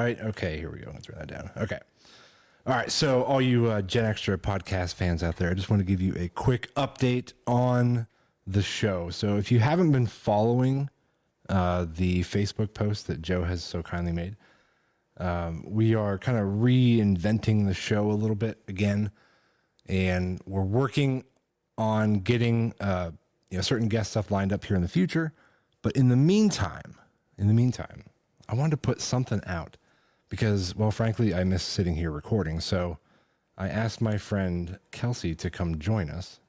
right? Okay, here we go. Let's write that down. Okay. All right. So all you Gen Extra podcast fans out there, I just want to give you a quick update on the show. So if you haven't been following the Facebook post that Joe has so kindly made, we are kind of reinventing the show a little bit again, and we're working on getting certain guest stuff lined up here in the future. But in the meantime, I wanted to put something out because, well, frankly, I miss sitting here recording. So I asked my friend Kelsey to come join us.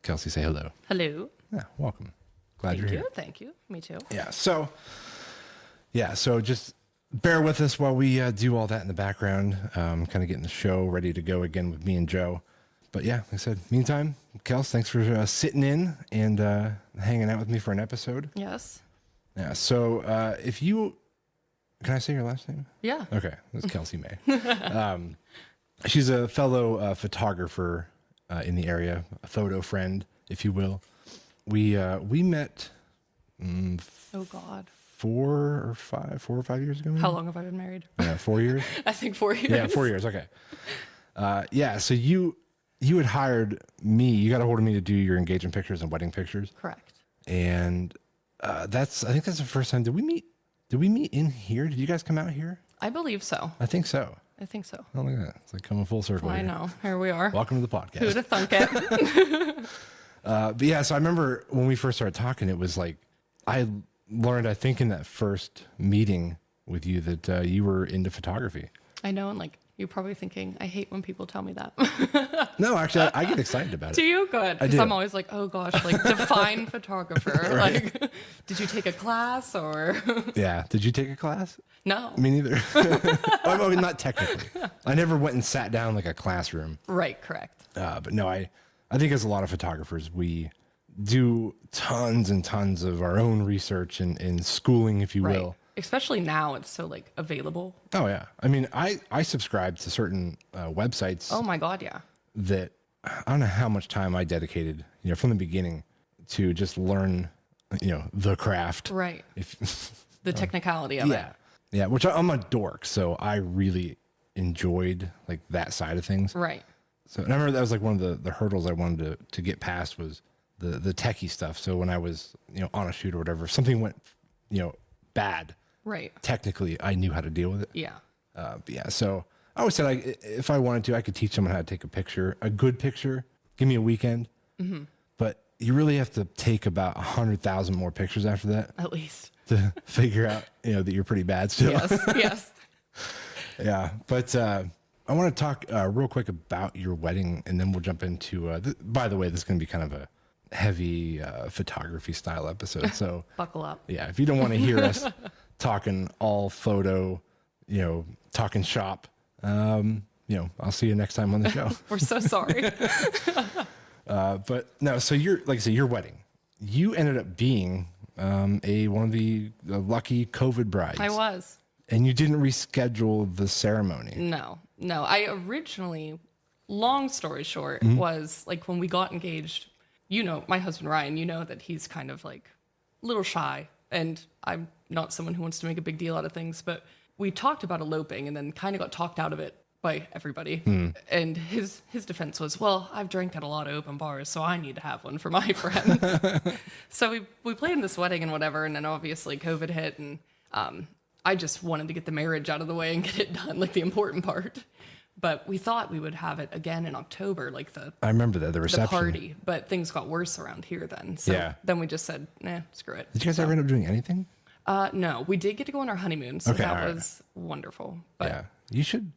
Kelsey, say hello. Hello. Yeah, welcome. Glad you're here. Thank you. Me too. So just bear with us while we do all that in the background, kind of getting the show ready to go again with me and Joe. But yeah, like I said, meantime, Kels, thanks for sitting in and hanging out with me for an episode. Yes. Yeah. So can I say your last name? Yeah. Okay. That's Kelsey May. She's a fellow photographer in the area, a photo friend, if you will. We met. Oh God. 4 or 5 years ago. Maybe? How long have I been married? 4 years. I think 4 years. Yeah, 4 years. Okay. So you had hired me. You got a hold of me to do your engagement pictures and wedding pictures. Correct. And I think that's the first time. Did we meet in here? Did you guys come out here? I believe so. I think so. Oh, look at that. It's like coming full circle. I know. Here we are. Welcome to the podcast. Who'd have thunk it? But yeah, so I remember when we first started talking, it was like I learned, I think, in that first meeting with you that you were into photography. I know, and like you're probably thinking, I hate when people tell me that. No, actually, I get excited about it. Do you? Good. Because I'm always like, oh gosh, like define photographer. Right. Like, did you take a class or? Yeah. Did you take a class? No. Me neither. I mean, not technically. I never went and sat down like a classroom. Right. Correct. But no, I think as a lot of photographers, we do tons and tons of our own research and schooling, if you will. Especially now, it's so like available. Oh yeah. I mean, I subscribe to certain websites. Oh my God, yeah. That I don't know how much time I dedicated, from the beginning to just learn, the craft. Right. The technicality of it. Yeah. Which I'm a dork, so I really enjoyed like that side of things. Right. So and I remember that was like one of the hurdles I wanted to get past was the techie stuff. So when I was, on a shoot or whatever, if something went, bad. Right. Technically, I knew how to deal with it. Yeah. But yeah, so I always said if I wanted to, I could teach someone how to take a picture, a good picture. Give me a weekend. Mm-hmm. But you really have to take about 100,000 more pictures after that. At least. To figure out, that you're pretty bad still. Yes. Yeah. But I want to talk real quick about your wedding, and then we'll jump into, by the way, this is going to be kind of a heavy photography style episode. So buckle up. Yeah. If you don't want to hear us talking all photo, talking shop, I'll see you next time on the show. We're so sorry. But no, so your wedding, you ended up being one of the lucky COVID brides. I was. And you didn't reschedule the ceremony. No. I originally, long story short, was like when we got engaged, my husband Ryan, that he's kind of like a little shy, and I'm not someone who wants to make a big deal out of things, but we talked about eloping and then kind of got talked out of it by everybody. And his defense was, well, I've drank at a lot of open bars, so I need to have one for my friends. So we planned this wedding and whatever, and then obviously COVID hit, and I just wanted to get the marriage out of the way and get it done, like the important part. But we thought we would have it again in October, like I remember that, the reception. The party, but things got worse around here then. So then we just said, screw it. Did you guys ever end up doing anything? No, we did get to go on our honeymoon, so that was wonderful. But yeah, you should.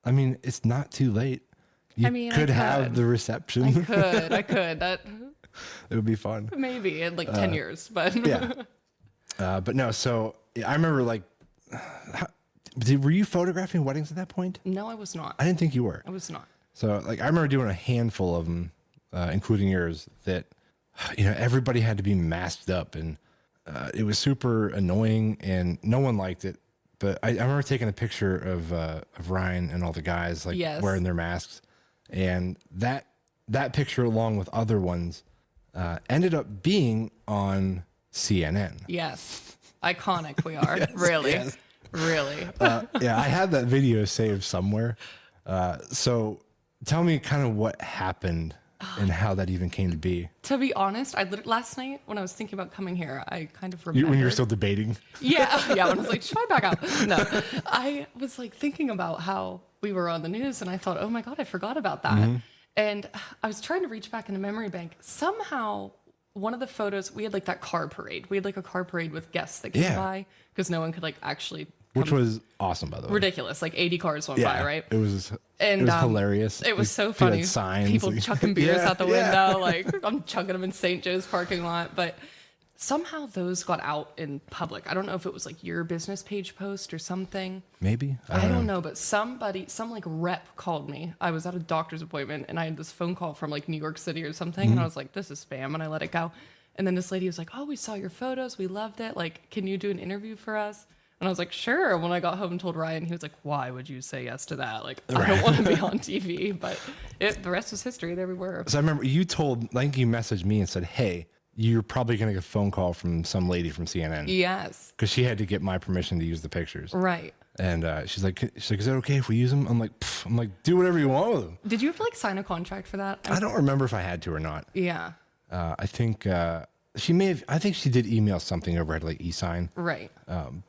I mean, it's not too late. You could have the reception. I could. That it would be fun. Maybe in like 10 years, but yeah. But no, so I remember like. Were you photographing weddings at that point? No, I was not. I didn't think you were. I was not. So like I remember doing a handful of them, including yours, that everybody had to be masked up, and it was super annoying and no one liked it. But I remember taking a picture of Ryan and all the guys wearing their masks, and that picture along with other ones ended up being on CNN. Yes. Iconic we are, really. Yes. Really? Yeah, I had that video saved somewhere. So tell me kind of what happened and how that even came to be. To be honest, last night when I was thinking about coming here, I kind of When remembered. you were still debating. Yeah, yeah. When I was like, should I back out? No, I was like thinking about how we were on the news, and I thought, oh my god, I forgot about that. And I was trying to reach back in the memory bank. Somehow, one of the photos, we had like that car parade. We had like a car parade with guests that came by because no one could like actually. Which was awesome, by the way. Ridiculous. Like 80 cars went by, right? It was hilarious. It was Like, so people funny. had signs, People like- chucking beers out the window. Like I'm chucking them in St. Joe's parking lot. But somehow those got out in public. I don't know if it was like your business page post or something. Maybe. I don't know. But some like rep called me. I was at a doctor's appointment and I had this phone call from like New York City or something. And I was like, this is spam. And I let it go. And then this lady was like, oh, we saw your photos. We loved it. Like, can you do an interview for us? And I was like, sure. And when I got home and told Ryan, he was like, why would you say yes to that? Like, I don't want to be on TV. But the rest was history. There we were. So I remember you told, I think you messaged me and said, hey, you're probably going to get a phone call from some lady from CNN. Yes. Because she had to get my permission to use the pictures. Right. And she's like, is it okay if we use them? I'm like, do whatever you want with them. Did you have to like sign a contract for that? I don't remember if I had to or not. Yeah. I think she may have, I think she did email something over at like e-sign. Right.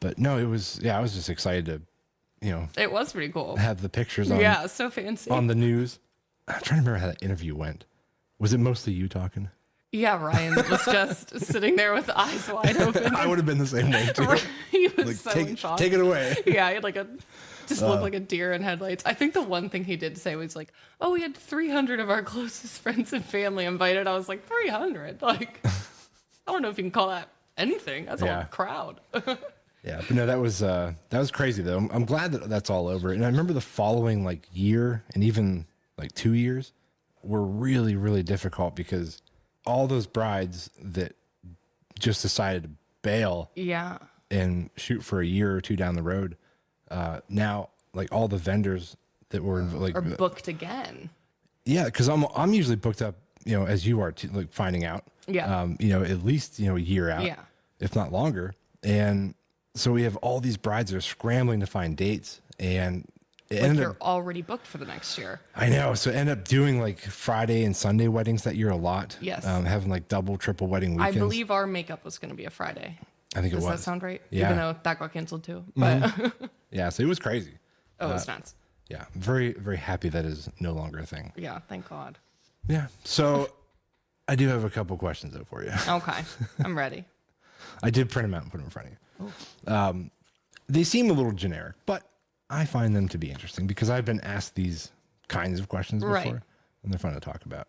But no, it was, I was just excited to, It was pretty cool. have the pictures on, Yeah, so fancy. on the news. I'm trying to remember how that interview went. Was it mostly you talking? Yeah, Ryan was just sitting there with eyes wide open. I would have been the same way too. He was Like, so in take, shock. take it away. Yeah, he had like just looked like a deer in headlights. I think the one thing he did say was like, oh, we had 300 of our closest friends and family invited. I was like, 300? Like, I don't know if you can call that anything. That's a Yeah. whole crowd. Yeah, but no, that was crazy though. I'm glad that that's all over. And I remember the following like year and even like 2 years were really, really difficult because all those brides that just decided to bail Yeah. and shoot for a year or two down the road, now like all the vendors that were like Or booked again. yeah, because I'm usually booked up, as you are, like finding out. Yeah. At least a year out, Yeah. if not longer. And so we have all these brides that are scrambling to find dates, and it Like ended you're up. already booked for the next year. I know. So I ended up doing like Friday and Sunday weddings that year a lot. Yes. Having like double, triple wedding weekends. I believe our makeup was going to be a Friday. I think it Does was. that sound right? Yeah. Even though that got canceled too. But Yeah. So it was crazy. it was nuts. Yeah. Very, very happy that is no longer a thing. Yeah, thank God. Yeah. So I do have a couple questions though for you. Okay, I'm ready. I did print them out and put them in front of you. They seem a little generic, but I find them to be interesting because I've been asked these kinds of questions before, Right. and they're fun to talk about.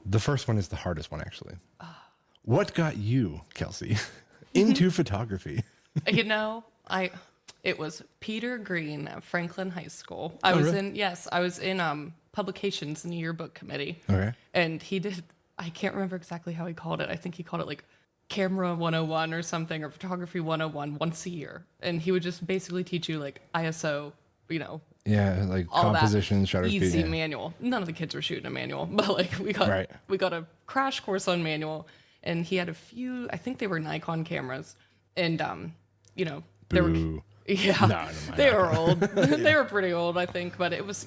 The first one is the hardest one, actually. What got you, Kelsey, into photography? It was Peter Green at Franklin High School. I was in publications in the yearbook committee. Okay. And I can't remember exactly how he called it. I think he called it like Camera 101 or something, or Photography 101 once a year. And he would just basically teach you like ISO, Yeah, like all composition, that shutter speed. easy Yeah. manual. None of the kids were shooting a manual, but like we got a crash course on manual, and he had a few. I think they were Nikon cameras, and they were. Boo. Yeah, No, never mind. they were old. They were pretty old, I think. But it was,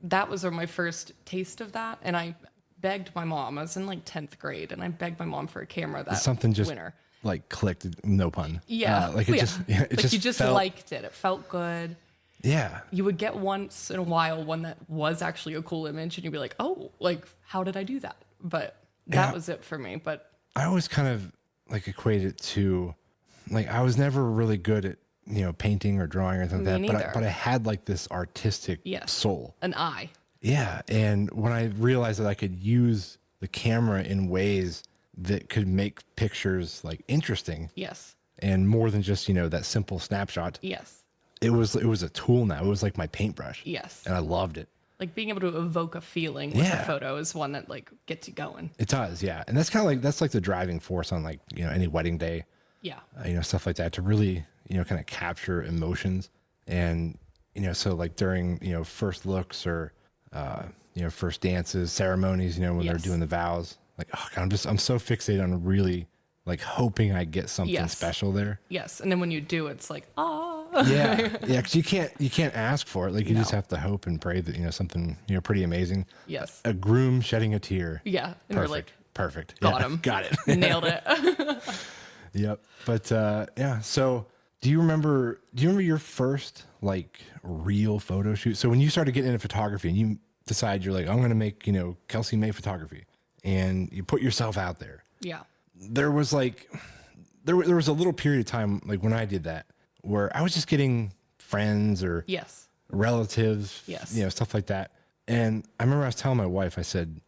that was my first taste of that, and I begged my mom. I was in like 10th grade, and I begged my mom for a camera that Something just winter. like clicked, no pun. Yeah, like it just, it like just you just felt, liked it. It felt good. Yeah. You would get once in a while one that was actually a cool image, and you'd be like, oh, like, how did I do that? But that was it for me. But I always kind of like equate it to, like, I was never really good at, painting or drawing or anything like that, but I had like this artistic soul. an eye. Yeah. And when I realized that I could use the camera in ways that could make pictures like interesting. Yes. And more than just, that simple snapshot. Yes. It was a tool now. It was like my paintbrush. Yes. And I loved it. Like being able to evoke a feeling with a photo is one that like gets you going. It does, yeah. And that's kind of like, that's like the driving force on like, any wedding day. Yeah. Stuff like that to really, kind of capture emotions. And, so like during, first looks or, first dances, ceremonies, when they're doing the vows, like, oh God, I'm so fixated on really like hoping I get something special there. Yes. And then when you do, it's like, ah. Yeah, because you can't ask for it. Like you just have to hope and pray that something pretty amazing. Yes. A groom shedding a tear. Yeah. And we're like, Perfect. got Yeah, him. got it. Nailed it. Yep. But yeah. So do you remember your first like real photo shoot? So when you started getting into photography and you decide you're like, I'm going to make Kelsey May photography, and you put yourself out there. Yeah. There was like there was a little period of time like when I did that where I was just getting friends or Yes. relatives, Yes. Stuff like that. And I remember I was telling my wife, I said,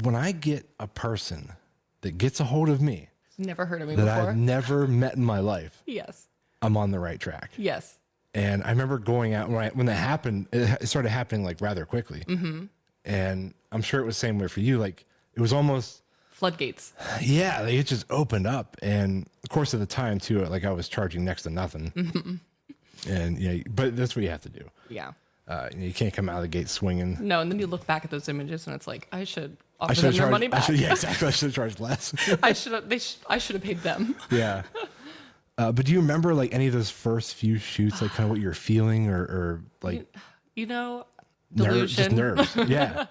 when I get a person that gets a hold of me Never heard of me that before. I've never met in my life, Yes. I'm on the right track. Yes. And I remember going out when that happened, it started happening like rather quickly. Mm-hmm. And I'm sure it was the same way for you. Like it was almost Floodgates. yeah, like, it just opened up. And of course at the time too, like I was charging next to nothing. Mm-hmm. And but that's what you have to do. Yeah. You can't come out of the gate swinging. No, and then you look back at those images and it's like, I should offer them their money back. Yeah, exactly. I should have charged less. I should have paid them. Yeah. But do you remember like any of those first few shoots, like kind of what you're feeling or like Delusion. nerves? Yeah.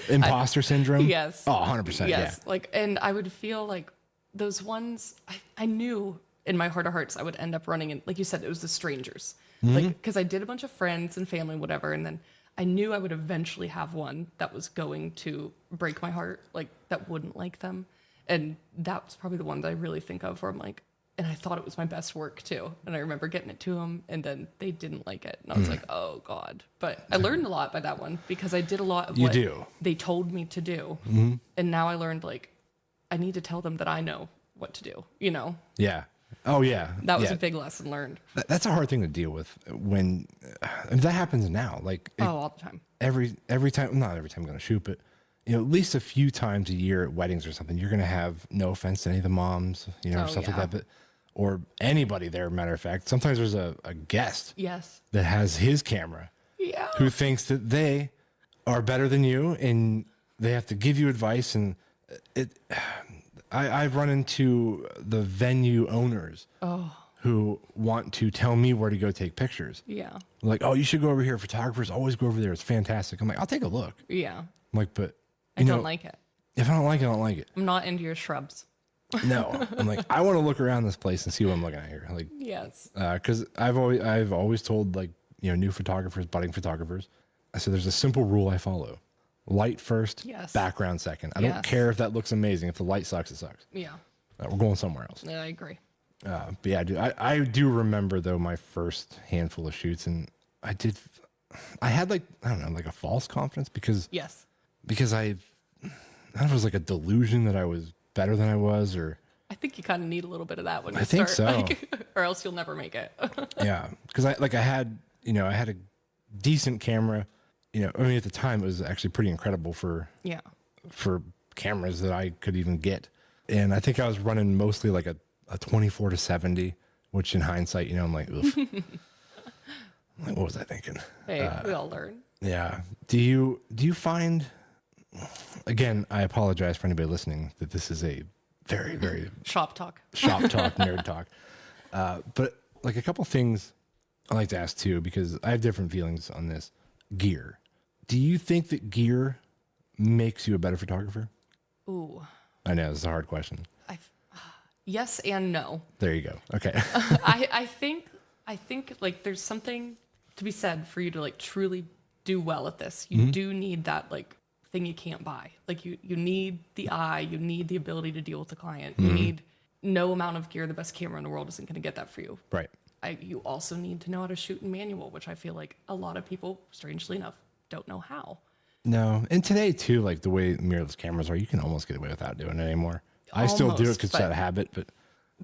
Imposter syndrome? Yes. Oh, 100%. Yes. Yeah. Like, and I would feel like those ones, I knew in my heart of hearts I would end up running in, like you said, it was the strangers. Mm-hmm. Like, because I did a bunch of friends and family, whatever, and then I knew I would eventually have one that was going to break my heart, like that wouldn't like them. And that's probably the one that I really think of where I'm like, and I thought it was my best work too. And I remember getting it to them and then they didn't like it. And I was like, oh God. But I learned a lot by that one because I did a lot of what they told me to do. Mm-hmm. And now I learned like, I need to tell them that I know what to do, Yeah. Oh, yeah. That was a big lesson learned. That's a hard thing to deal with when and that happens now. Like all the time. Every time, not every time I'm going to shoot, but at least a few times a year at weddings or something, you're going to have, no offense to any of the moms, stuff like that, but or anybody there, matter of fact. Sometimes there's a guest that has his camera who thinks that they are better than you and they have to give you advice. And I've run into the venue owners who want to tell me where to go take pictures. Yeah. Like, oh, you should go over here. Photographers always go over there. It's fantastic. I'm like, I'll take a look. Yeah. I'm like, but I don't like it. If I don't like it, I don't like it. I'm not into your shrubs. No, I'm like, I want to look around this place and see what I'm looking at here. Like, yes. Because I've always told like new photographers, budding photographers, I said there's a simple rule I follow: light first, background second. I don't care if that looks amazing. If the light sucks, it sucks. Yeah. We're going somewhere else. Yeah, I agree. But yeah, dude, I do remember though my first handful of shoots, and I had like, I don't know, like a false confidence because I don't know if it was like a delusion that I was better than I was, or I think you kind of need a little bit of that when you I think start, so. or else you'll never make it. Yeah, because I had a decent camera. At the time it was actually pretty incredible for cameras that I could even get, and I think I was running mostly like a 24-70, which in hindsight, I'm like, oof. Like, what was I thinking? Hey, we all learn. Yeah. Do you find? Again, I apologize for anybody listening that this is a very, very shop talk, nerd talk. But like a couple things I like to ask too, because I have different feelings on this. Gear. Do you think that gear makes you a better photographer? Ooh. I know, it's a hard question. Yes and no. There you go. Okay. I think like there's something to be said for you to like truly do well at this. You do need that like thing you can't buy. Like you need the eye, you need the ability to deal with the client. You need no amount of gear. The best camera in the world isn't going to get that for you. Right. You also need to know how to shoot in manual, which I feel like a lot of people, strangely enough, don't know how. No. And today too, like the way mirrorless cameras are, you can almost get away without doing it anymore. I still do it because it's a habit, but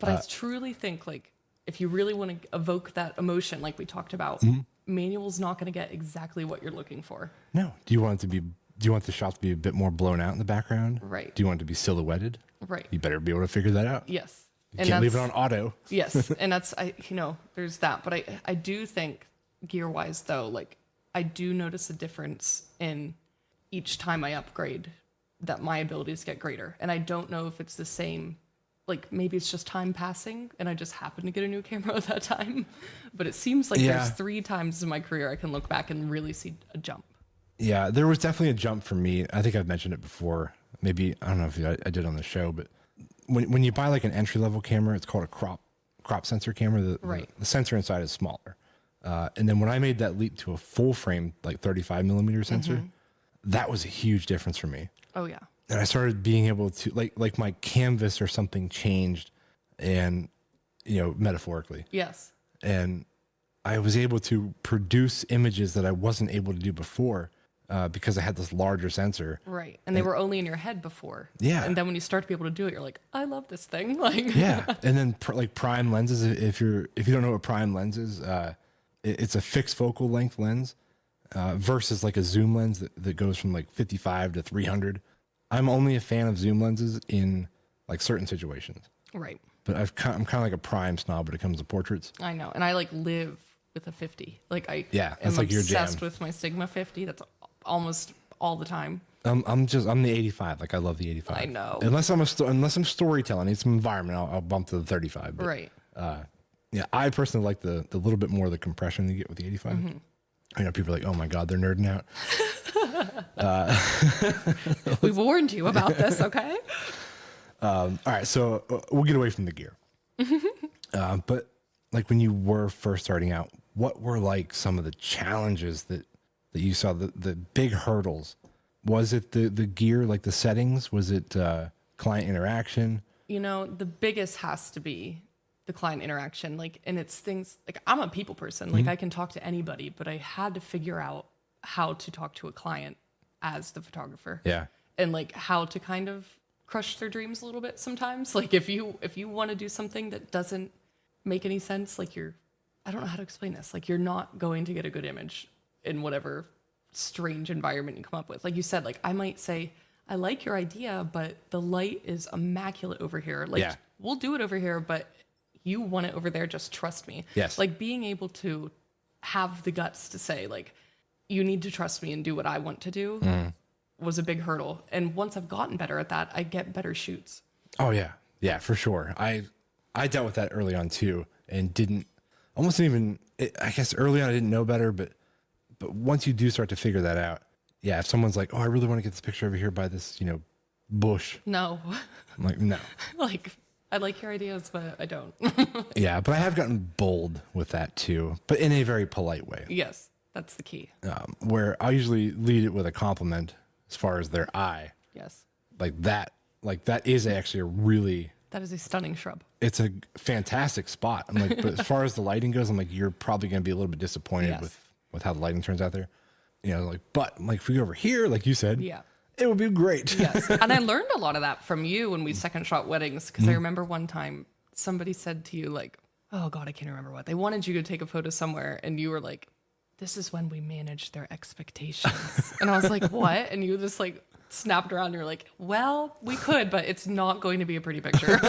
I truly think like if you really want to evoke that emotion, like we talked about, manual's not going to get exactly what you're looking for. No. Do you want the shot to be a bit more blown out in the background? Right. Do you want it to be silhouetted? Right. You better be able to figure that out. Yes. You can't leave it on auto. Yes. And that's, there's that. But I do think gear wise though, like I do notice a difference in each time I upgrade that my abilities get greater. And I don't know if it's the same like maybe it's just time passing and I just happened to get a new camera at that time. But it seems like Yeah. there's 3 times in my career I can look back and really see a jump. Yeah, there was definitely a jump for me. I think I've mentioned it before. Maybe, I don't know if I did on the show, but when you buy like an entry level camera, it's called a crop sensor camera. The sensor inside is smaller. And then when I made that leap to a full frame, like 35 millimeter sensor, that was a huge difference for me. Oh yeah. And I started being able to like my canvas or something changed, and metaphorically. Yes. And I was able to produce images that I wasn't able to do before because I had this larger sensor. Right. And they were only in your head before. Yeah. And then when you start to be able to do it, you're like, I love this thing. Like Yeah. And then like prime lenses, if you don't know what prime lens is, it's a fixed focal length lens versus like a zoom lens that goes from like 55 to 300. I'm only a fan of zoom lenses in like certain situations. Right. But I'm kind of like a prime snob when it comes to portraits. I know. And I like live with a 50. Like that's am like your jam. obsessed with my Sigma 50. That's almost all the time. I'm the 85. Like I love the 85. I know. Unless I'm storytelling, need some environment, I'll bump to the 35. But, Right. Yeah, I personally like the little bit more of the compression you get with the 85. I know people are like, oh my God, they're nerding out. We warned you about this, okay? All right, so we'll get away from the gear. But like when you were first starting out, what were like some of the challenges that you saw, the big hurdles? Was it the gear, like the settings? Was it client interaction? The biggest has to be the client interaction. Like, and it's things like I'm a people person. Like I can talk to anybody, but I had to figure out how to talk to a client as the photographer. Yeah. And like how to kind of crush their dreams a little bit sometimes. Like if you want to do something that doesn't make any sense, like I don't know how to explain this. Like you're not going to get a good image in whatever strange environment you come up with. Like you said, like I might say, I like your idea, but the light is immaculate over here. Like we'll do it over here, but you want it over there. Just trust me. Yes. Like being able to have the guts to say like, you need to trust me and do what I want to do was a big hurdle. And once I've gotten better at that, I get better shoots. Oh yeah. Yeah, for sure. I dealt with that early on too, and I guess early on I didn't know better, but once you do start to figure that out, yeah, if someone's like, oh, I really want to get this picture over here by this, bush. No. I'm like, no. Like, I like your ideas, but I don't. Yeah, but I have gotten bold with that too, but in a very polite way. Yes, that's the key. Where I usually lead it with a compliment as far as their eye. Yes. Like that is actually that is a stunning shrub. it's a fantastic spot. I'm like, but as far as the lighting goes, I'm like, you're probably going to be a little bit disappointed with how the lighting turns out there. But I'm like, if we go over here, like you said, it would be great. Yes. And I learned a lot of that from you when we second shot weddings. Because I remember one time somebody said to you like, oh God, I can't remember what. They wanted you to take a photo somewhere. And you were like, this is when we manage their expectations. And I was like, what? And you just like snapped around and you're like, well, we could, but it's not going to be a pretty picture.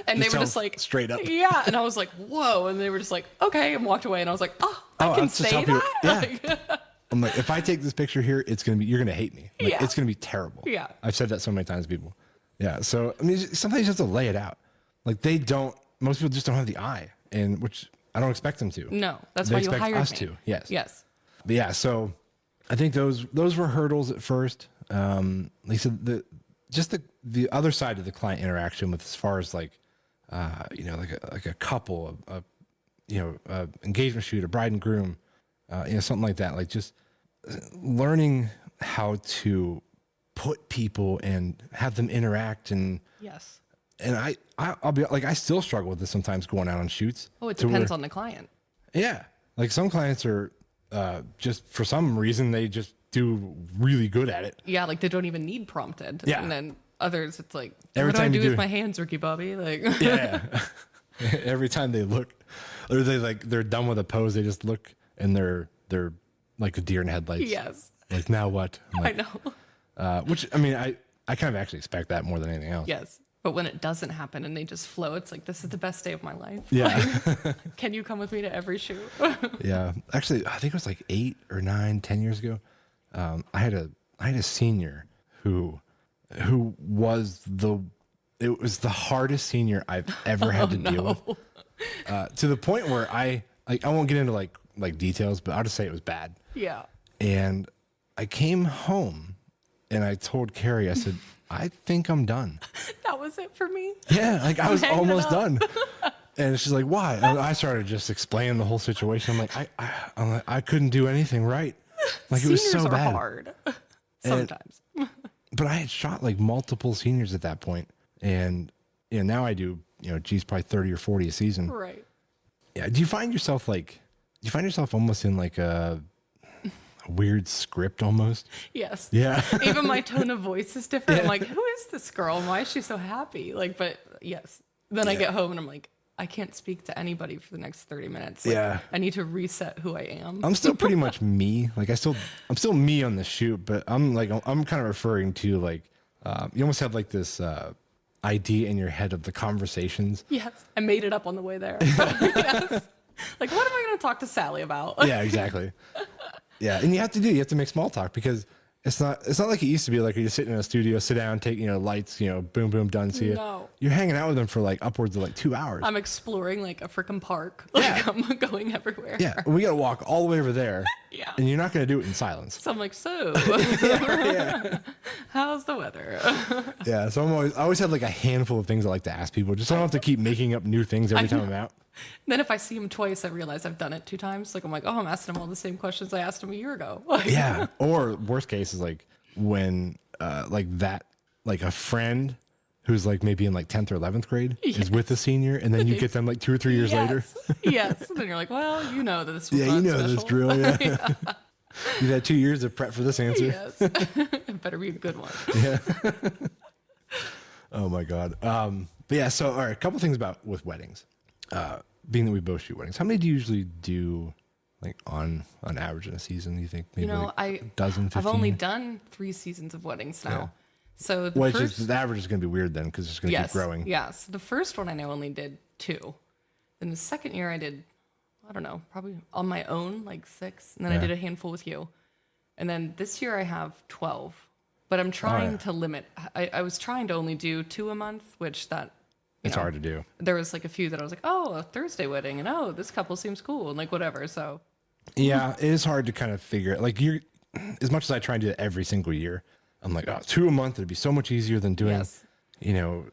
And they were just like, straight up. Yeah. And I was like, whoa. And they were just like, okay. And walked away. And I was like, I can say that? Yeah. I'm like, if I take this picture here, you're going to hate me. Like, it's going to be terrible. Yeah. I've said that so many times to people. Yeah. So, I mean, sometimes you have to lay it out. Like most people just don't have the eye, and which I don't expect them to. No, that's they why you expect hired us me. to. Yes. Yes. But yeah, so I think those were hurdles at first. Like I said, the other side of the client interaction with as far as like a couple, engagement shoot, a bride and groom, something like that. Like just learning how to put people and have them interact and Yes. And I'll be like, I still struggle with this sometimes going out on shoots. Oh, it depends on the client. Yeah. Like some clients are just for some reason, they just do really good at it. Yeah. Like they don't even need prompted. Yeah. And then others, it's like, Every what do I time do you with do- my hands, Ricky Bobby? Like, Yeah. Every time they look, or they're done with a pose, they just look and they're like a deer in headlights. yes. Like, now what? I'm I like, know. which, I mean, I kind of actually expect that more than anything else. Yes. But when it doesn't happen and they just flow, it's like, this is the best day of my life. Yeah. Like, can you come with me to every shoot? Yeah. Actually, I think it was like 8 or 9, 10 years ago. I had a senior who was it was the hardest senior I've ever had to deal with. To the point where I won't get into like details, but I'll just say it was bad. Yeah. And I came home and I told Carrie, I said, I think I'm done. That was it for me. Yeah, like I was hanging almost up. done. And she's like, why? And I started just explaining the whole situation. I'm like, I couldn't do anything right. Like it was so Seniors are bad. hard sometimes. But I had shot like multiple seniors at that point. And now I do, probably 30 or 40 a season. Right. Yeah. Do you find yourself almost in like a weird script almost? Yes. Yeah. Even my tone of voice is different. I'm like, who is this girl? And why is she so happy? Like, but yes. Then I get home and I'm like, I can't speak to anybody for the next 30 minutes. Like, Yeah. I need to reset who I am. I'm still pretty much me. Like I'm still me on the shoot, but I'm kind of referring to like, you almost have like this, idea in your head of the conversations. Yes. I made it up on the way there. Yes. Like, what am I going to talk to Sally about? Yeah, exactly. Yeah. And you have to make small talk because it's not like it used to be like you just sit in a studio, sit down, take, lights, boom, boom, done. See you. No. You're hanging out with them for like upwards of like 2 hours. I'm exploring like a freaking park. Like Yeah. I'm going everywhere. Yeah. We got to walk all the way over there. Yeah. And you're not going to do it in silence. So I'm like, Yeah. how's the weather? Yeah. So I always have like a handful of things I like to ask people just so I don't have to keep making up new things every time I'm out. Then if I see him twice, I realize I've done it 2 times. Like I'm like, oh, I'm asking him all the same questions I asked him a year ago. Like, Yeah. Or worst case is like when like a friend who's like maybe in like 10th or 11th grade is with a senior and then you get them like 2 or 3 years later. Yes. And then you're like, well, that this was Yeah, not you know special. this drill. Yeah. You've had 2 years of prep for this answer. Yes. It better be a good one. Yeah. Oh my God. But yeah, so all right, a couple things with weddings. Being that we both shoot weddings, how many do you usually do like on average in a season? Do you think maybe like a dozen, 15? I've only done 3 seasons of weddings now. Yeah. So the average is going to be weird then because it's going to keep growing. Yes. The first one I know only did 2. Then the second year I did, I don't know, probably on my own, like 6. And then I did a handful with you. And then this year I have 12. But I'm trying to limit. I was trying to only do 2 a month, which It's hard to do. There was like a few that I was like, oh, a Thursday wedding. And oh, this couple seems cool. And like whatever. So. Yeah, it is hard to kind of figure it. Like as much as I try and do it every single year, I'm like, 2 a month, it'd be so much easier than doing,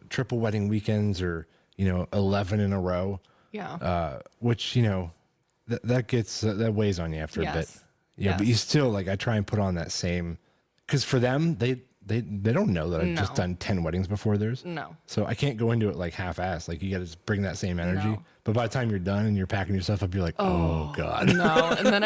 triple wedding weekends or, 11 in a row. Yeah. Which, that weighs on you after a bit. Yeah. But you still I try and put on that same, because for them, they don't know that I've just done 10 weddings before theirs. No. So I can't go into it like half-assed. Like you got to just bring that same energy. No. But by the time you're done and you're packing your stuff up, you're like, oh God. No. And then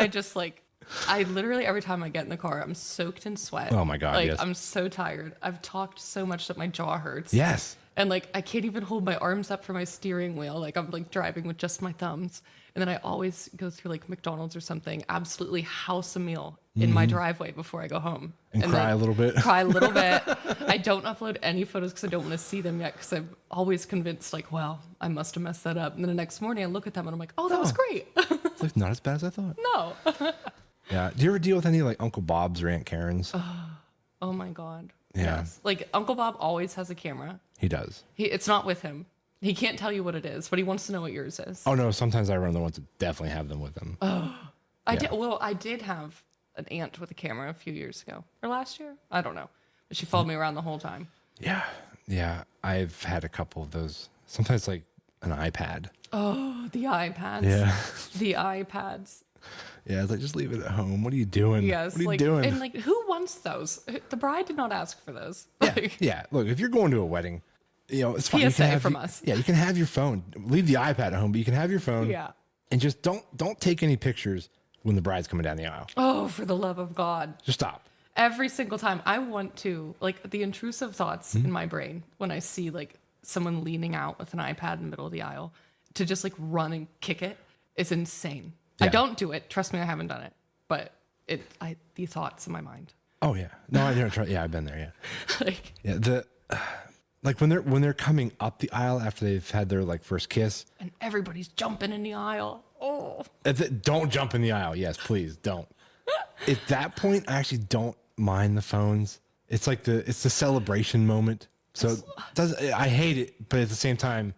I literally, every time I get in the car, I'm soaked in sweat. Oh my God, yes. I'm so tired. I've talked so much that my jaw hurts. Yes. And I can't even hold my arms up for my steering wheel. Like I'm driving with just my thumbs. And then I always go through like McDonald's or something, absolutely house a meal in my driveway before I go home. And cry a little bit. Cry a little bit. I don't upload any photos because I don't want to see them yet because I'm always convinced well, I must have messed that up. And then the next morning I look at them and I'm like, oh, that was great. It's like not as bad as I thought. No. Yeah. Do you ever deal with any like Uncle Bob's or Aunt Karen's? Oh my God. Yeah. Yes. Like Uncle Bob always has a camera. He does. It's not with him. He can't tell you what it is, but he wants to know what yours is. Oh no, sometimes I run the ones that definitely have them with them. I did have an aunt with a camera a few years ago. Or last year? I don't know. But she followed me around the whole time. Yeah. Yeah. I've had a couple of those. Sometimes like an iPad. Oh, the iPads. Yeah. The iPads. Yeah, it's like just leave it at home. What are you doing? Yes. What are you doing? And who wants those? The bride did not ask for those. Yeah. Yeah. Look, if you're going to a wedding, it's fine. PSA from us. Yeah, you can have your phone. Leave the iPad at home, but you can have your phone. Yeah. And just don't take any pictures when the bride's coming down the aisle. Oh, for the love of God. Just stop. Every single time I want to, the intrusive thoughts in my brain when I see someone leaning out with an iPad in the middle of the aisle to just run and kick it is insane. Yeah. I don't do it. Trust me, I haven't done it. But the thoughts in my mind. Oh yeah. No, I don't try. Yeah, I've been there. Yeah. When they're coming up the aisle after they've had their first kiss, and everybody's jumping in the aisle. Oh. Don't jump in the aisle. Yes, please don't. At that point, I actually don't mind the phones. It's it's the celebration moment. So I hate it, but at the same time,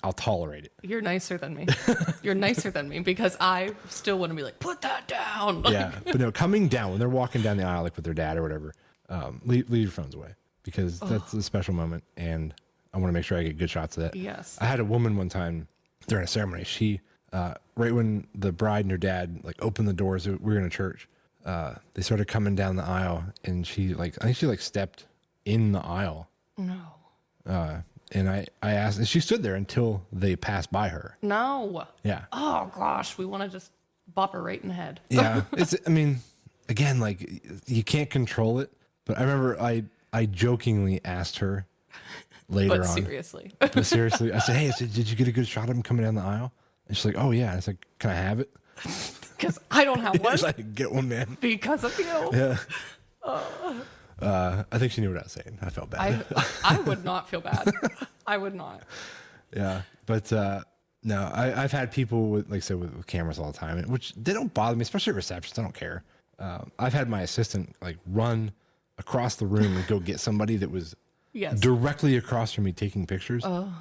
I'll tolerate it. You're nicer than me. You're nicer than me because I still want to be like, put that down. Like, Yeah, but no, coming down when they're walking down the aisle like with their dad or whatever, leave your phones away because that's a special moment, and I want to make sure I get good shots of that. Yes. I had a woman one time during a ceremony. She right when the bride and her dad like opened the doors, we were in a church. They started coming down the aisle, and I think she stepped in the aisle. No. And I asked, and she stood there until they passed by her. No. Yeah. Oh gosh, we want to just bop her right in the head. Yeah. I mean, again, like you can't control it, but I remember I jokingly asked her later But on. seriously. But seriously, I said, hey, did you get a good shot of him coming down the aisle? And she's like, oh yeah. I was like, can I have it? Because I don't have one. She's like, get one, man. Because of you. Yeah. I think she knew what I was saying. I felt bad. I would not feel bad. I would not. Yeah, but no, I've had people with, like I said, with cameras all the time, which they don't bother me, especially at receptions. I don't care. I've had my assistant like run across the room and go get somebody that was Yes. directly across from me taking pictures. Oh.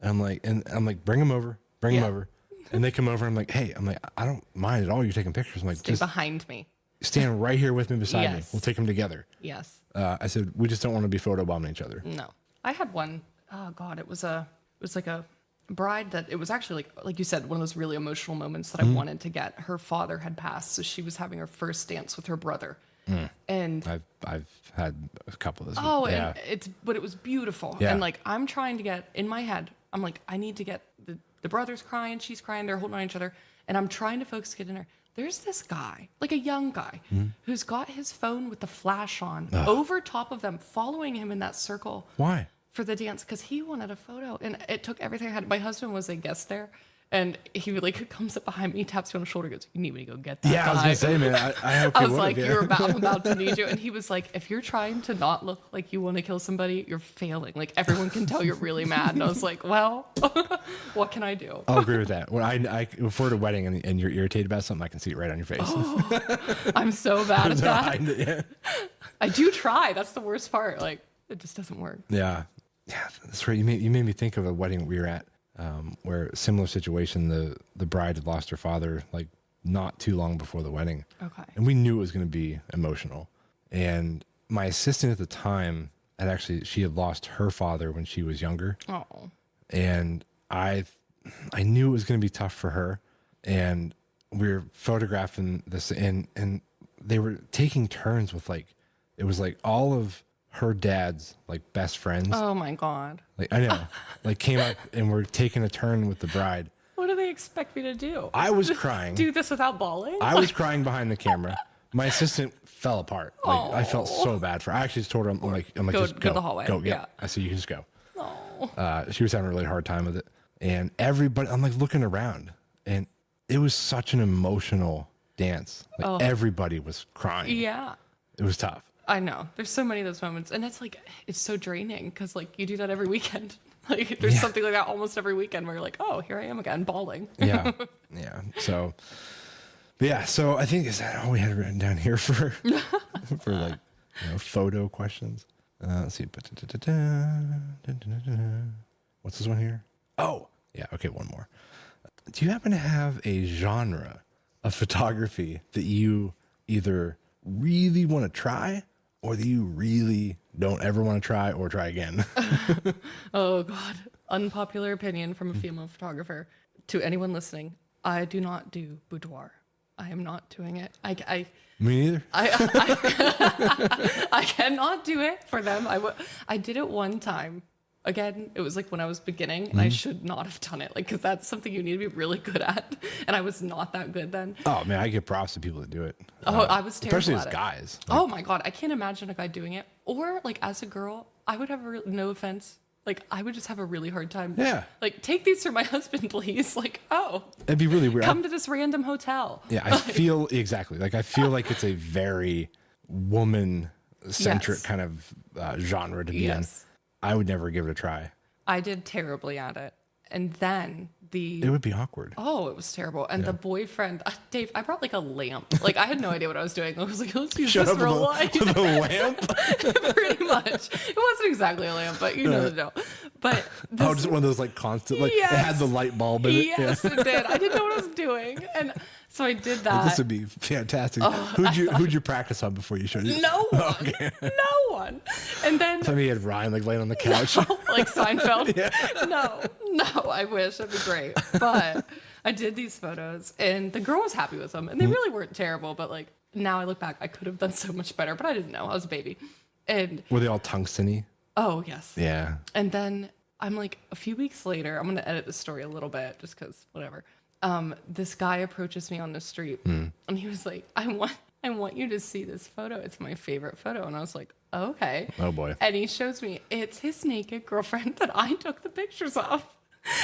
And I'm like, bring them over, bring them over, and they come over. I'm like, hey, I don't mind at all. You're taking pictures. I'm like, Stay just behind me. stand right here with me beside me. Yes. We'll take them together. Yes. I said, we just don't want to be photobombing each other. No. I had one. Oh God, it was like a bride that it was actually like you said, one of those really emotional moments that I wanted to get. Her father had passed, so she was having her first dance with her brother. And I've had a couple of those. oh, yeah. and it was beautiful. Yeah. And like I'm trying to get in my head, I'm like, I need to get the brother's crying, she's crying, they're holding on each other, and I'm trying to focus get in her. There's this guy, like a young guy, who's got his phone with the flash on over top of them, following him in that circle. Why? For the dance, because he wanted a photo, and it took everything I had. My husband was a guest there, and he like comes up behind me, taps you on the shoulder, goes, "You need me to go get that Yeah, guy." I was gonna say, man. I hope I you was would like, have, yeah. I'm about to need you. And he was like, if you're trying to not look like you want to kill somebody, you're failing. Like everyone can tell you're really mad. And I was like, well, what can I do? I'll agree with that. When if we're at a wedding and you're irritated about something, I can see it right on your face. I'm so bad at that. Yeah. I do try. That's the worst part. Like it just doesn't work. Yeah, that's right. You made me think of a wedding we were at, where similar situation. The bride had lost her father like not too long before the wedding. Okay. And we knew it was going to be emotional. And my assistant at the time she had lost her father when she was younger. Oh. And I knew it was going to be tough for her. And we were photographing this, and they were taking turns with it was like all of her dad's like best friends. Oh my God. Like I know, like came up and were taking a turn with the bride. What do they expect me to do? I was crying. Do this without bawling? I was crying behind the camera. My assistant fell apart. Like I felt so bad for her. I actually just told her, I'm like, Go- just go go. the hallway. Go, Yeah. I said, you can just go. Oh. She was having a really hard time with it. And everybody, I'm like looking around, and it was such an emotional dance. Like everybody was crying. Yeah. It was tough. I know. There's so many of those moments. And it's like, it's so draining because like you do that every weekend. Like there's something like that almost every weekend where you're like, oh, here I am again, bawling. Yeah. Yeah. So, but yeah. So I think is that all we had written down here for photo questions. Let's see. What's this one here? Oh, yeah. Okay. One more. Do you happen to have a genre of photography that you either really want to try or that you really don't ever want to try or try again? Oh God. Unpopular opinion from a female photographer. To anyone listening, I do not do boudoir. I am not doing it. I Me neither. I cannot do it for them. I did it one time. Again, it was like when I was beginning, and I should not have done it. Like, because that's something you need to be really good at, and I was not that good then. Oh man, I give props to people that do it. I was terrible especially at as it. guys. Oh my God, I can't imagine a guy doing it. Or like as a girl, I would have no offense. Like I would just have a really hard time. Yeah. Like take these for my husband, please. Like It'd be really weird. come to this random hotel. Yeah, I feel exactly. Like I feel like it's a very woman-centric Yes. kind of genre to be Yes. in. I would never give it a try. I did terribly at it. And then It would be awkward. Oh, it was terrible. And the boyfriend, Dave, I brought like a lamp. Like I had no idea what I was doing. I was like, let's use this for a light. With a lamp? Pretty much. It wasn't exactly a lamp, but you know the deal. But just one of those like constant, like it had the light bulb in it. Yes, it did. I didn't know what I was doing. And so I did that. This would be fantastic. Who'd you practice on before you showed it? No one. Okay. No one. And then I mean, you had Ryan like laying on the couch. Like Seinfeld. Yeah. No, I wish. That'd be great. But I did these photos and the girl was happy with them. And they really weren't terrible. But like now I look back, I could have done so much better, but I didn't know. I was a baby. And were they all tungsten-y? Oh, yes. Yeah. And then I'm like, a few weeks later, I'm going to edit the story a little bit just because whatever. This guy approaches me on the street and he was like, I want you to see this photo. It's my favorite photo. And I was like, okay. Oh boy. And he shows me it's his naked girlfriend that I took the pictures of.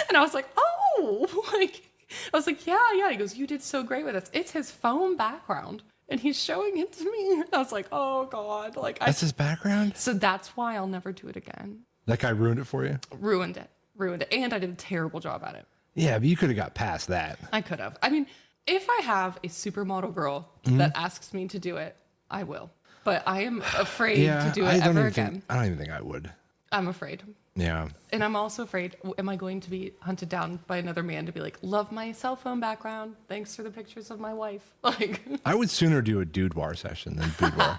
And I was like, oh, like, I was like, yeah. He goes, you did so great with this. It's his phone background. And he's showing it to me. And I was like, oh God. Like that's his background? So that's why I'll never do it again. That guy ruined it for you? Ruined it. And I did a terrible job at it. Yeah, but you could have got past that. I could have. I mean, if I have a supermodel girl that asks me to do it, I will. But I am afraid to do it ever again. I don't even think I would. I'm afraid. Yeah. And I'm also afraid, am I going to be hunted down by another man to be like, love my cell phone background. Thanks for the pictures of my wife. Like, I would sooner do a boudoir session than boudoir.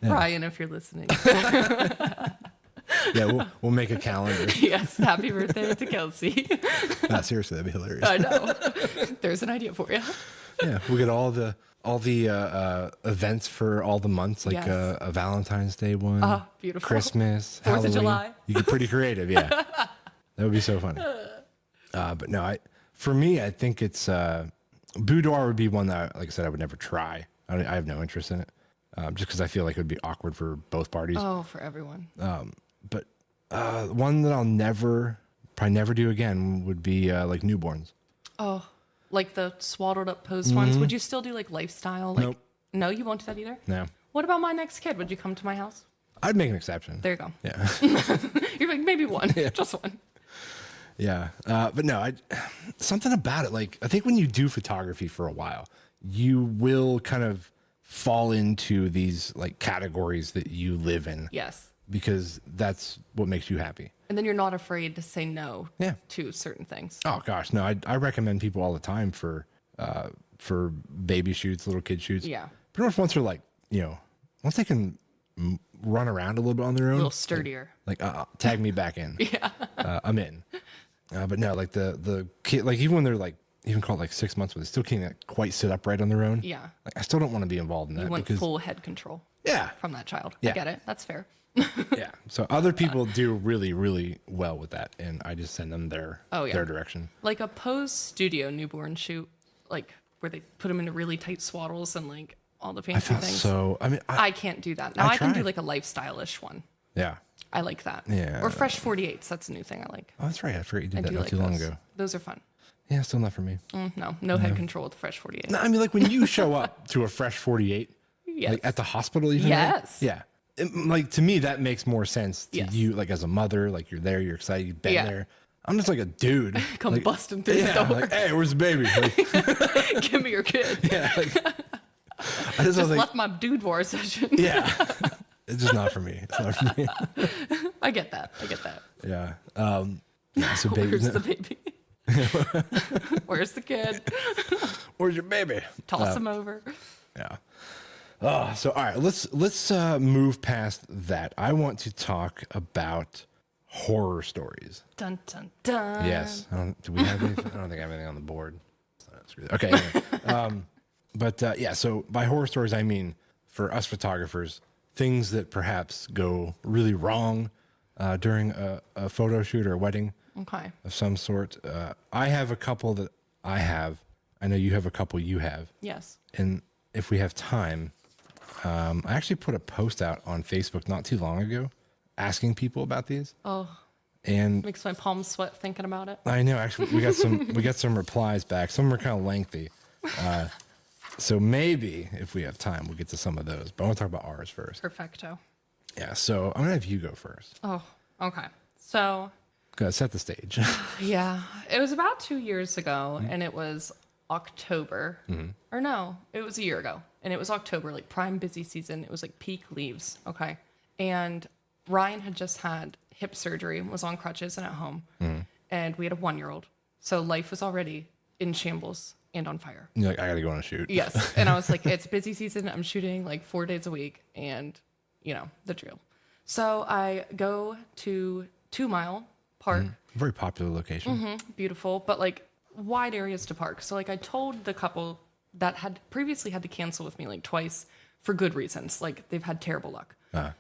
Brian, if you're listening. Yeah, we'll make a calendar. Yes, happy birthday to Kelsey. No, seriously, that'd be hilarious. I know. There's an idea for you. Yeah, we'll get all the events for all the months, like a Valentine's Day one. Oh, beautiful. Christmas, 4th Halloween. of July. You get pretty creative, yeah. That would be so funny. But no, for me, I think it's boudoir would be one that, like I said, I would never try. I have no interest in it, just because I feel like it would be awkward for both parties. Oh, for everyone. But one that I'll probably never do again would be like newborns. Oh, like the swaddled up posed ones. Would you still do like lifestyle? Like, Nope. No, you won't do that either? No. What about my next kid? Would you come to my house? I'd make an exception. There you go. Yeah. You're like, maybe one. Just one. Yeah. But no, something about it. Like, I think when you do photography for a while, you will kind of fall into these like categories that you live in. Yes. Because that's what makes you happy. And then you're not afraid to say no to certain things. Oh gosh, no, I recommend people all the time for baby shoots, little kid shoots. Yeah. Pretty much once they're like, once they can run around a little bit on their own. A little sturdier. Like tag me back in. Yeah. I'm in. But no, like the kid, like even when they're like, even called like 6 months, but they still can't quite sit upright on their own. Yeah. Like I still don't want to be involved in that. You want full head control. Yeah. From that child. Yeah. I get it. That's fair. Yeah. So other people do really, really well with that, and I just send them their direction. Like a pose studio newborn shoot, like where they put them into really tight swaddles and like all the fancy things. So I mean, I can't do that. Now I can do like a lifestyle-ish one. Yeah. I like that. Yeah. Or fresh 48s. That's a new thing I like. Oh, that's right. I forgot you did that not like too long those. ago. Those are fun. Yeah, still not for me. No head control with the fresh 48. No, I mean, like when you show up to a fresh 48, Yes. like at the hospital, even. Yes. Like, yeah. Like to me, that makes more sense to Yes. you, like as a mother, like you're there, you're excited, you've been there. I'm just like a dude. Come like, busting through the door. Like, hey, where's the baby? Like, Give me your kid. yeah. Like, I Just like, left my dude war session. yeah. It's just not for me. It's not for me. I get that. Yeah. So baby. Where's the baby? Where's the kid? Where's your baby? Toss him over. Yeah. So all right, let's move past that. I want to talk about horror stories. Dun dun dun. Yes. Do we have anything? I don't think I have anything on the board. Okay. Anyway. But yeah. So by horror stories, I mean for us photographers, things that perhaps go really wrong during a photo shoot or a wedding Okay. of some sort. I have a couple that I have. I know you have a couple you have. Yes. And if we have time, I actually put a post out on Facebook not too long ago asking people about these. Oh, And makes my palms sweat thinking about it. I know actually we got some replies back. Some were kind of lengthy. So maybe if we have time, we'll get to some of those. But I want to talk about ours first. Perfecto. Yeah. So I'm gonna have you go first. Oh, okay. So Gotta set the stage. Yeah. It was about 2 years ago, and it was October. Or no, it was a year ago. And it was October, like prime busy season. It was like peak leaves. Okay. And Ryan had just had hip surgery, was on crutches and at home. And we had a 1-year-old. So life was already in shambles and on fire. You're like, I gotta go on a shoot. Yes. And I was like, it's busy season. I'm shooting like 4 days a week and, the drill. So I go to 2 Mile Park. Very popular location. Beautiful, but like wide areas to park. So like I told the couple that had previously had to cancel with me like twice for good reasons. Like they've had terrible luck.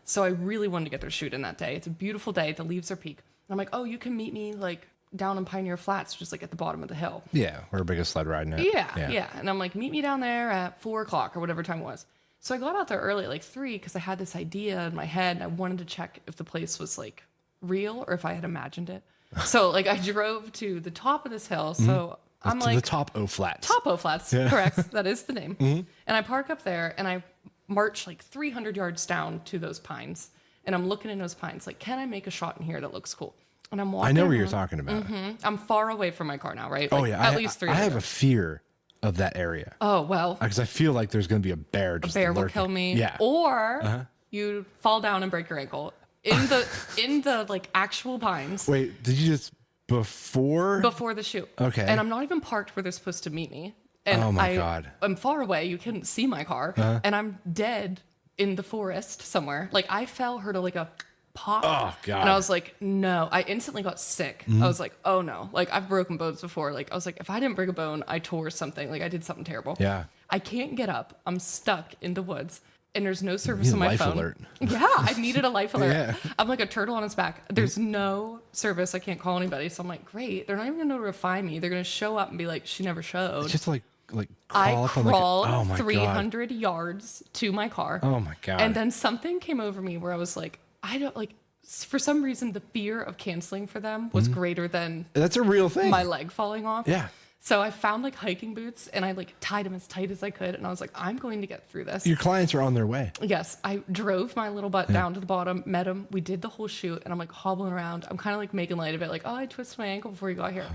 So I really wanted to get their shoot in that day. It's a beautiful day. The leaves are peak. And I'm like, oh, you can meet me like down in Pioneer Flats, just like at the bottom of the hill. Yeah, we're a biggest sled riding it. Yeah. And I'm like, meet me down there at 4:00 or whatever time it was. So I got out there early at like 3 because I had this idea in my head. And I wanted to check if the place was like real or if I had imagined it. So like I drove to the top of this hill. So I'm like the Top O Flats. Top O Flats, correct. That is the name. And I park up there and I march like 300 yards down to those pines. And I'm looking in those pines like, can I make a shot in here that looks cool? And I'm walking. I know where you're talking about. I'm far away from my car now, right? Oh Like, yeah, at least 3. I have a fear of that area Oh well, because I feel like there's going to be a bear. a bear will kill me. Yeah. Or you fall down and break your ankle in the like actual pines Wait, did you just before the shoot? Okay. And I'm not even parked where they're supposed to meet me. And Oh my God. I'm far away. You couldn't see my car, and I'm dead in the forest somewhere. Like I fell, heard like a pop. Oh, God. And I was like, no. I instantly got sick. I was like, oh no. Like I've broken bones before. Like I was like, if I didn't break a bone, I tore something. Like I did something terrible. Yeah. I can't get up. I'm stuck in the woods. And there's no service need on a my life phone. alert. Yeah, I needed a life alert. Yeah. I'm like a turtle on its back. There's no service. I can't call anybody. So I'm like, great. They're not even gonna know where to find me. They're gonna show up and be like, she never showed. It's just like crawl I up on like crawled oh my 300 yards to my car. God. Oh my God. And then something came over me where I was like, I don't like. For some reason, the fear of canceling for them was greater than that's a real thing. my leg falling off. Yeah. So I found like hiking boots and I like tied them as tight as I could. And I was like, I'm going to get through this. Your clients are on their way. Yes. I drove my little butt down to the bottom, met him. We did the whole shoot and I'm like hobbling around. I'm kind of like making light of it. Like, oh, I twisted my ankle before you got here.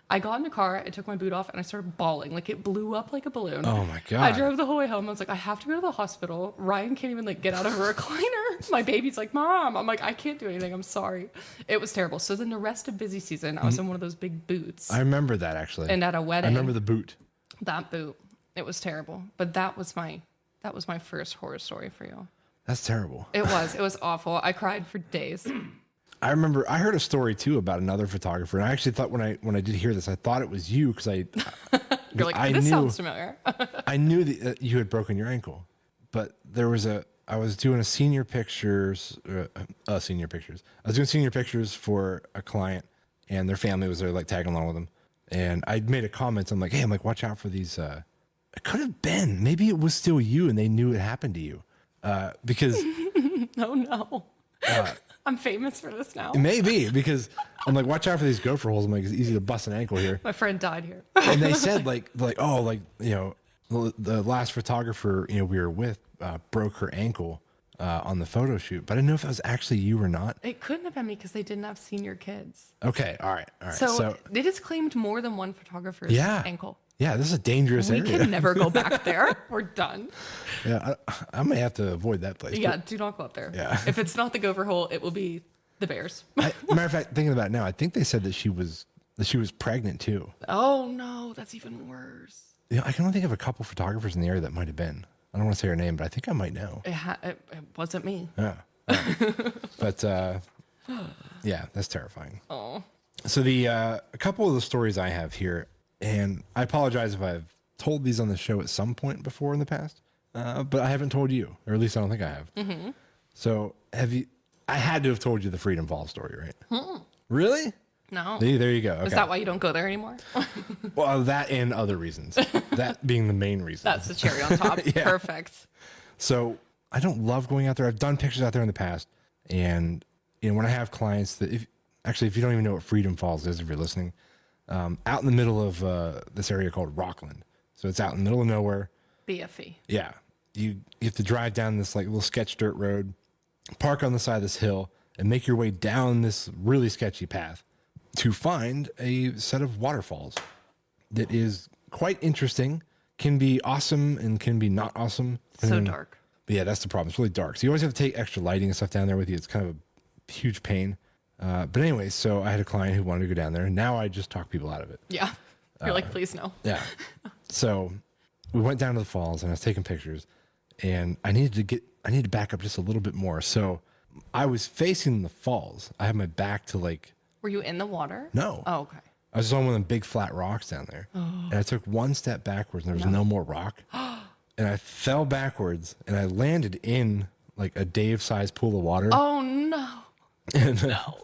I got in the car, I took my boot off and I started bawling. Like it blew up like a balloon. Oh my God. I drove the whole way home. I was like, I have to go to the hospital. Ryan can't even like get out of a recliner. My baby's like, Mom. I'm like, I can't do anything. I'm sorry. It was terrible. So then the rest of busy season, I was in one of those big boots. I remember that actually. And at a wedding. I remember the boot. That boot. It was terrible. But that was my first horror story for you. That's terrible. It was awful. I cried for days. I remember I heard a story too about another photographer, and I actually thought when I did hear this, I thought it was you because You're like, I this knew, sounds familiar. I knew that you had broken your ankle, but there was I was doing senior pictures. I was doing senior pictures for a client, and their family was there, like tagging along with them. And I made a comment. I'm like, hey, watch out for these. It could have been. Maybe it was still you, and they knew it happened to you, because. Oh no. I'm famous for this now. Maybe because I'm like, watch out for these gopher holes. I'm like, it's easy to bust an ankle here. My friend died here. And they said the last photographer we were with broke her ankle on the photo shoot, but I didn't know if it was actually you or not. It couldn't have been me because they didn't have senior kids. Okay, all right. So it has claimed more than one photographer's ankle. Yeah, this is a dangerous We area. can never go back there. We're done. Yeah, I may have to avoid that place. Yeah, do not go up there. Yeah. If it's not the gopher hole, it will be the bears. Matter of fact, thinking about it now, I think they said that she was pregnant too. Oh no, that's even worse. Yeah, I can only think of a couple photographers in the area that might have been. I don't want to say her name, but I think I might know. It wasn't me. Yeah. But yeah, that's terrifying. Oh. So a couple of the stories I have here, and I apologize if I've told these on the show at some point before in the past, but I haven't told you, or at least I don't think I have. Mm-hmm. So I had to have told you the Freedom Falls story, right? Mm-mm. Really? No. There you go. Okay. Is that why you don't go there anymore? Well, that and other reasons. That being the main reason. That's the cherry on top. Yeah. Perfect. So I don't love going out there. I've done pictures out there in the past, and when I have clients that if you don't even know what Freedom Falls is, if you're listening, out in the middle of this area called Rockland. So it's out in the middle of nowhere. BFE. Yeah. You have to drive down this like little sketch dirt road, park on the side of this hill, and make your way down this really sketchy path. to find a set of waterfalls that is quite interesting, can be awesome and can be not awesome. So dark. But yeah, that's the problem. It's really dark. So you always have to take extra lighting and stuff down there with you. It's kind of a huge pain. But anyway, so I had a client who wanted to go down there, and now I just talk people out of it. Yeah. You're like, please no. Yeah. So we went down to the falls, and I was taking pictures, and I needed to back up just a little bit more. So I was facing the falls. I had my back to like. Were you in the water? No. Oh, okay. I was on one of them big flat rocks down there, and I took one step backwards, and there was no more rock, and I fell backwards, and I landed in like a Dave-sized pool of water. Oh no. And, No.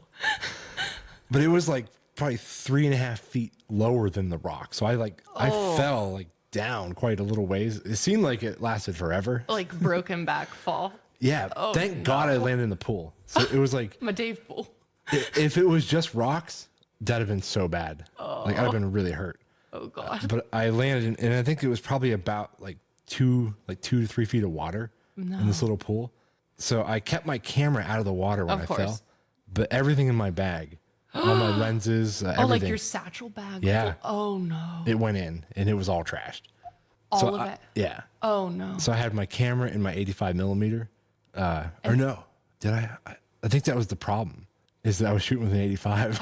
but it was like probably 3.5 feet lower than the rock. So I fell like down quite a little ways. It seemed like it lasted forever. Like broken back fall. Yeah. Thank God I landed in the pool. So it was like, I'm a Dave pool. if it was just rocks, that'd have been so bad. Like I'd have been really hurt. Oh God. But I landed in, and I think it was probably about like 2 to 3 feet of water in this little pool. So I kept my camera out of the water when I fell, but everything in my bag, all my lenses, everything. Oh, like your satchel bag? Yeah. Oh no. It went in, and it was all trashed. All of it? Yeah. Oh no. So I had my camera and my 85 millimeter. Or no, did I? I think that was the problem, is that I was shooting with an 85.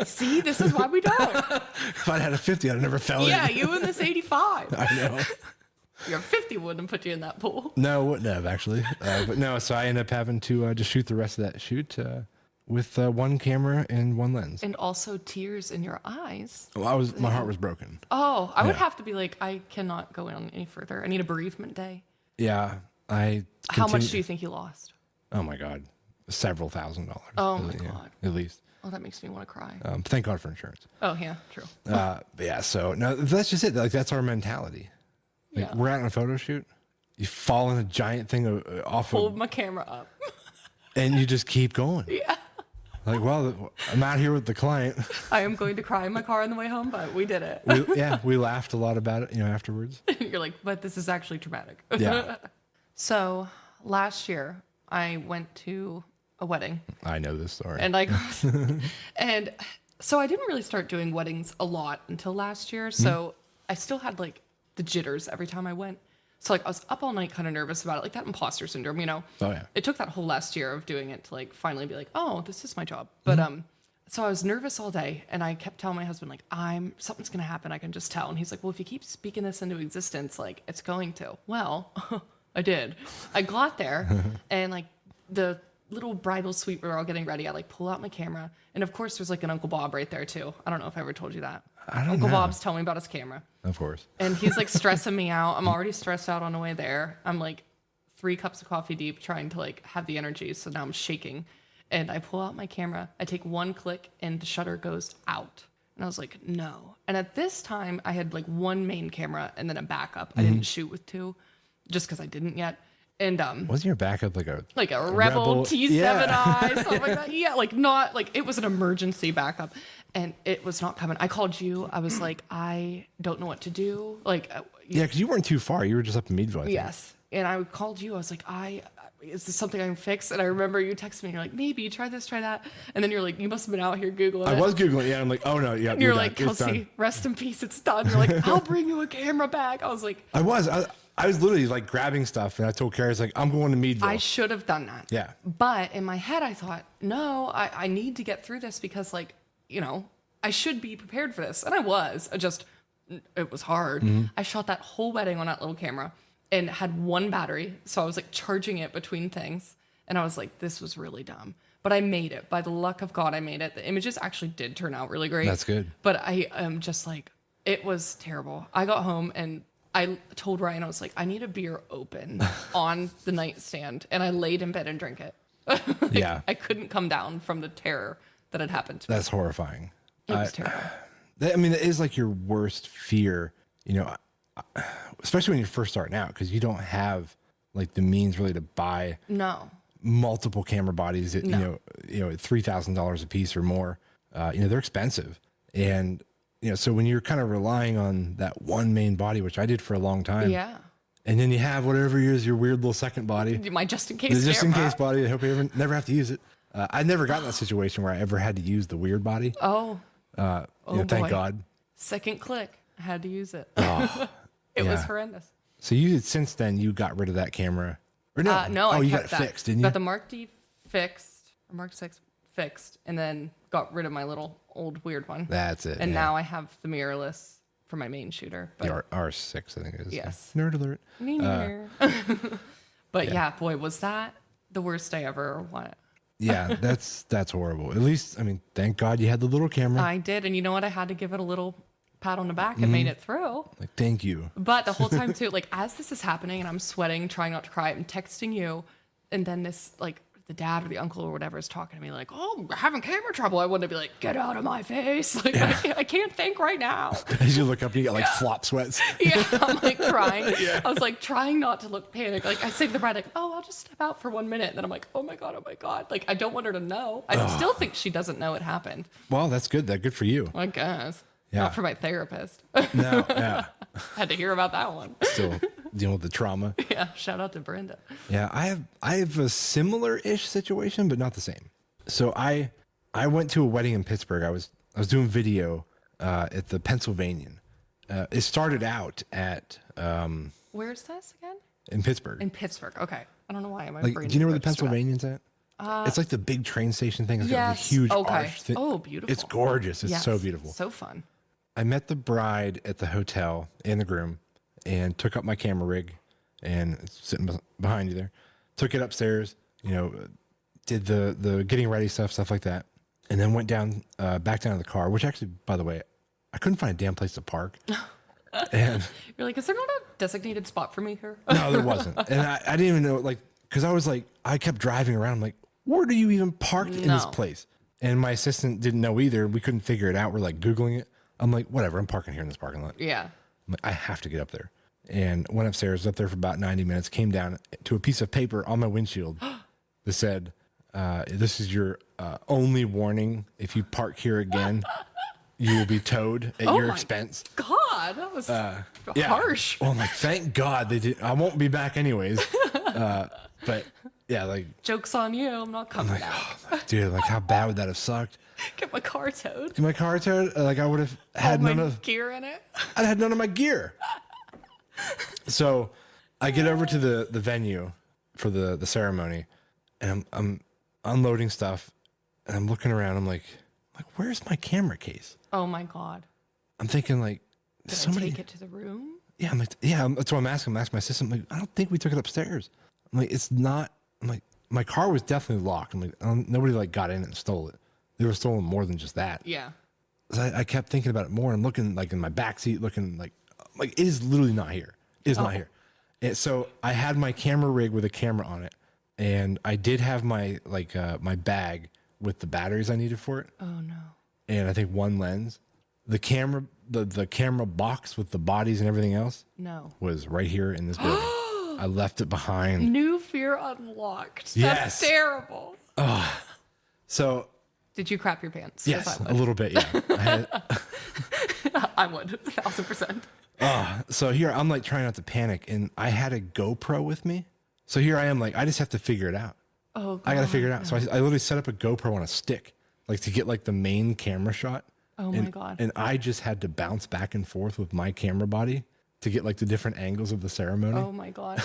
See, this is why we don't. If I'd had a 50, I'd have never fell in. Yeah, you in this 85. I know. Your 50 wouldn't put you in that pool. No, wouldn't have actually. But no, so I ended up having to just shoot the rest of that shoot with one camera and one lens. And also tears in your eyes. Well, my heart was broken. Oh, I would have to be like, I cannot go on any further. I need a bereavement day. Yeah, How much do you think you lost? Oh my God, several $1,000s. Oh my God, at least. Oh, that makes me want to cry. Thank God for insurance. Oh yeah, true. But yeah, so no, that's just it. Like that's our mentality. Like, Yeah. we're out on a photo shoot. You fall in a giant thing off Hold my camera up. and you just keep going. Yeah. Like, well, I'm out here with the client. I am going to cry in my car on the way home, but we did it. We laughed a lot about it, afterwards. You're like, but this is actually traumatic. Yeah. So last year I went to a wedding. I know this story. And and so I didn't really start doing weddings a lot until last year. So I still had like the jitters every time I went. So like I was up all night kind of nervous about it, like that imposter syndrome, Oh yeah. It took that whole last year of doing it to like finally be like, oh, this is my job. But so I was nervous all day, and I kept telling my husband like, something's gonna happen, I can just tell. And he's like, well, if you keep speaking this into existence, like it's going to. Well, I did. I got there and like the little bridal suite we were all getting ready, I like pull out my camera, and of course there's like an Uncle Bob right there too. I don't know if I ever told you that. Uncle Bob's telling me about his camera. Of course. And he's like stressing me out. I'm already stressed out on the way there. I'm like 3 cups of coffee deep trying to like have the energy. So now I'm shaking. And I pull out my camera. I take one click and the shutter goes out. And I was like, no. And at this time I had like one main camera and then a backup. I didn't shoot with 2 just because I didn't yet. And wasn't your backup like a Rebel T7i, something like that? Yeah, like not like it was an emergency backup, and it was not coming. I called you. I was like, I don't know what to do. Like, yeah, because you weren't too far. You were just up in Meadville. I think. Yes, and I called you. I was like, is this something I can fix? And I remember you texted me. You're like, maybe try this, try that. And then you're like, you must have been out here Googling. I was Googling. Yeah, I'm like, oh no, yeah. And you're like, Kelsey, rest in peace. It's done. You're like, I'll bring you a camera back. I was like, I was literally like grabbing stuff, and I told Carrie, I was like, I'm going to Meadville. I should have done that. Yeah. But in my head, I thought, no, I need to get through this because, like, I should be prepared for this. And I was. It was hard. I shot that whole wedding on that little camera and had one battery. So I was like charging it between things. And I was like, this was really dumb. But I made it. By the luck of God, I made it. The images actually did turn out really great. That's good. But I am just like, it was terrible. I got home and I told Ryan, I was like, I need a beer open on the nightstand. And I laid in bed and drank it. Yeah. I couldn't come down from the terror that had happened to me. That's horrifying. It was terrible. I mean, it is like your worst fear, especially when you're first starting out, because you don't have like the means really to buy multiple camera bodies at, $3,000 a piece or more. They're expensive. And, so when you're kind of relying on that one main body, which I did for a long time. Yeah. And then you have whatever is your weird little second body. My just in case case body. I hope you never have to use it. I never got in that situation where I ever had to use the weird body. Oh, Thank boy. God. Second click. I had to use it. It yeah. was horrendous. So since then you got rid of that camera, or no? No, oh, I you kept got it that. fixed, didn't you? Got the Mark D fixed, or Mark 6 fixed, and then got rid of my little old weird one. That's it. And yeah. now I have the mirrorless for my main shooter. But The R6, I think it is. Yes. Nerd alert. But yeah, boy, was that the worst day ever or what? Yeah, that's horrible. At least, I mean, thank God you had the little camera. I did, and you know what? I had to give it a little pat on the back and made it through. Like, thank you. But the whole time too, like as this is happening and I'm sweating, trying not to cry, I'm texting you, and then this like the dad or the uncle or whatever is talking to me like, "Oh, we're having camera trouble." I want to be like, "Get out of my face!" Like I can't think right now. As you look up, you get like flop sweats. Yeah, I'm like crying. I was like trying not to look panicked. Like I say to the bride, like, "Oh, I'll just step out for 1 minute." And then I'm like, oh my god. Like I don't want her to know. I still think she doesn't know it happened. Well, that's good. Good for you. I guess. Yeah. Not for my therapist. No, yeah. Had to hear about that one. Still dealing with the trauma. Yeah, shout out to Brenda. Yeah, I have a similar-ish situation, but not the same. So I went to a wedding in Pittsburgh. I was doing video at the Pennsylvanian. It started out at Where's this again? in Pittsburgh. In Pittsburgh. Okay. I don't know why. My Like, brain do you know where the registered that. Pennsylvanian's at? It's like the big train station thing. It's got Yes. the huge Okay. arch thing. Oh, beautiful. It's gorgeous. It's Yes. so beautiful. So fun. I met the bride at the hotel and the groom and took up my camera rig, and it's sitting behind you there. Took it upstairs, did the getting ready stuff like that. And then went down, back down to the car, which actually, by the way, I couldn't find a damn place to park. And You're like, is there not a designated spot for me here? no, there wasn't. And I didn't even know, like, because I was like, I kept driving around. I'm like, where do you even park in this No. place? And my assistant didn't know either. We couldn't figure it out. We're like Googling it. I'm like, whatever, I'm parking here in this parking lot. Yeah. I'm like, I have to get up there. And went upstairs, was up there for about 90 minutes, came down to a piece of paper on my windshield that said, this is your only warning. If you park here again, you will be towed at your my expense. God, that was Yeah. harsh. Well, I'm like, thank God they did. I won't be back anyways. But yeah, like, Joke's on you. I'm not coming out. dude, like, how bad would that have sucked? Get my car towed. Get my car towed? Like, I would have All had my none of. gear in it. I'd had none of my gear. So I get over to the venue for the ceremony, and I'm unloading stuff, and I'm looking around. I'm like, where's my camera case? Oh my God. I'm thinking like, Did somebody. I take it to the room? Yeah, I'm like, yeah. That's what I'm asking. I'm asking my assistant. I'm like, I don't think we took it upstairs. I'm like, it's not. I'm like, my car was definitely locked. I'm like, nobody like got in and stole it. They were stolen more than just that. Yeah. So I kept thinking about it more and looking like in my backseat, looking like it is literally not here. It is not here. And so I had my camera rig with a camera on it, and I did have my my bag with the batteries I needed for it, Oh no. and I think one lens. The camera, the camera box with the bodies and everything else No. was right here in this building. I left it behind. New fear unlocked. Yes. That's terrible. So Did you crap your pants? 'Cause yes, I a would. little bit. Yeah. I would. 1,000%. So here I'm like trying not to panic, and I had a GoPro with me. So here I am, like, I just have to figure it out. Oh, God. I got to figure it out. So I literally set up a GoPro on a stick, like to get like the main camera shot. Oh, my God. And I just had to bounce back and forth with my camera body to get like the different angles of the ceremony. Oh, my God.